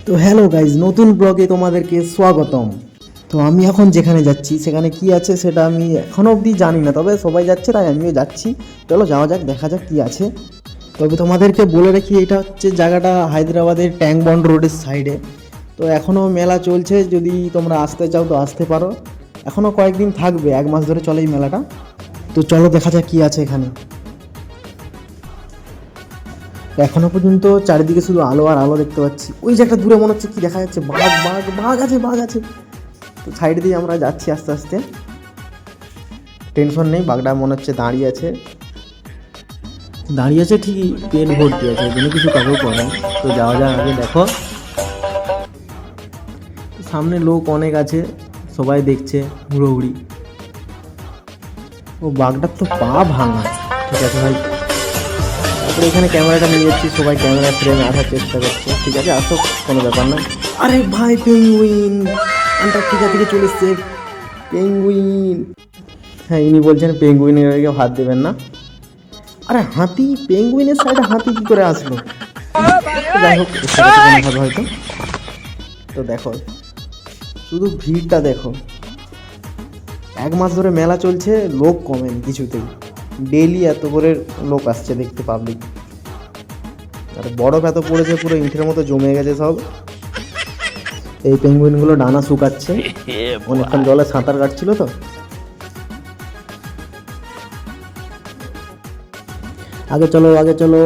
তো hello guys, নতুন ব্লগে তোমাদেরকে স্বাগতম। তো আমি এখন যেখানে যাচ্ছি সেখানে কি আছে সেটা আমি এখনো অবধি জানি না, তবে সবাই যাচ্ছে তাই আমিও যাচ্ছি। চলো যাওয়া যাক, দেখা যাক কি আছে। তবে তোমাদেরকে বলে রাখি, এটা হচ্ছে জায়গাটা হায়দ্রাবাদের ট্যাঙ্ক বন্ড রোডের সাইডে। তো এখনও মেলা চলছে, যদি তোমরা আসতে চাও তো আসতে পারো। এখনও কয়েকদিন থাকবে, 1 মাস ধরে চলে এই মেলাটা। তো চলো দেখা যাক কি আছে এখানে। এখনো পর্যন্ত চারিদিকে শুধু আলো আর আলো দেখতে পাচ্ছি। ওই যে একটা দূরে মনে হচ্ছে কি দেখা যাচ্ছে, বাঘ বাঘ বাঘ আছে, বাঘ আছে। তো সাইড দিয়ে আমরা যাচ্ছি আস্তে আস্তে, টেনশন নেই। বাঘটা মনে হচ্ছে দাঁড়িয়ে আছে, দাঁড়িয়ে আছে ঠিকই, পেট ভর্তি আছে, কোনো কিছু কাকেও করে। তো যাওয়া যাক আগে। দেখো সামনে লোক অনেক আছে, সবাই দেখছে হুড়োহুড়ি। ও বাঘটার তো পা ভাঙা। ঠিক আছে ভাই, তারপরে এখানে ক্যামেরাটা নিয়ে যাচ্ছি, সবাই ক্যামেরা ফ্রেমে আসার চেষ্টা করছে। ঠিক আছে, আসো, কোনো ব্যাপার না। আরে ভাই, পেঙ্গুইন আন্টার্কটিকা থেকে চলে এসছে, পেঙ্গুইন। হ্যাঁ, ইনি বলছেন পেঙ্গুইনের দিকে হাত দেবেন না। আরে হাতি, পেঙ্গুইনের সাইডে হাতি কি করে আসলো? যাই হোক, হবে হয়তো। তো দেখো শুধু ভিড়টা দেখো, 1 মাস ধরে মেলা চলছে, লোক কমেনি কিছুতেই। ডেইলি এত করে লোক আসছে দেখতে, পাবলিক। আর বরফ এত পড়েছে, পুরো ইটের মতো জমে গেছে সব। এই পেঙ্গুইনগুলো ডানা শুকাচ্ছে, অনেকক্ষণ জলে সাঁতার কাটছিল তো। আগে চলো আগে চলো।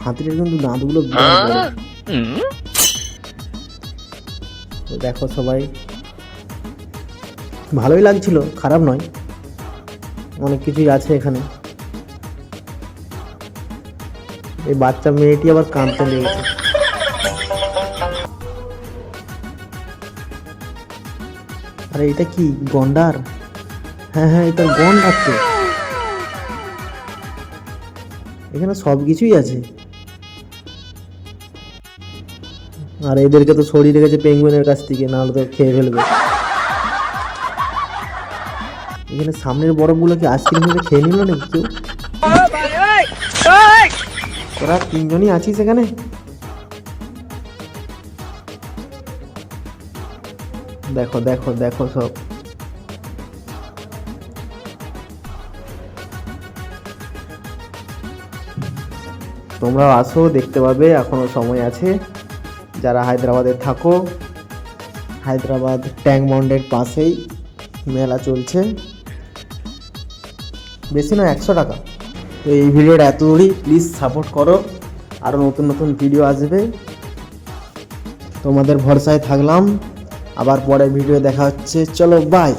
হাতির কিন্তু দাঁতগুলো দেখো সবাই, ভালোই লাগছিল, খারাপ নয়। অনেক কিছুই আছে এখানে। এই বাচ্চা মেয়েটি আবার কাঁদতে লেগেছে। আরে এটা কি গন্ডার? হ্যাঁ হ্যাঁ, এটা গন্ডার তো। এখানে সব কিছুই আছে। আর এদেরকে তো সরিয়ে রেখেছে পেঙ্গুইনের কাছ থেকে, নাহলে তো খেয়ে ফেলবে। এখানে সামনের বরফগুলো কি আইসক্রিম ভেবে খেয়ে নিল নাকি কেউ? তোরা 3জনই আছিস এখানে? দেখো দেখো দেখো সব। তোমরাও আসো, দেখতে পাবে, এখনো সময় আছে। যারা হায়দ্রাবাদে থাকো, হায়দ্রাবাদ ট্যাঙ্ক বন্ডের পাশেই মেলা চলছে। বেশি নয়, 100 টাকা। তো এই ভিডিওটা এত দূরই, প্লিজ সাপোর্ট করো। আরও নতুন নতুন ভিডিও আসবে, তোমাদের ভরসায় থাকলাম। আবার পরে ভিডিও দেখা হচ্ছে, চলো বাই।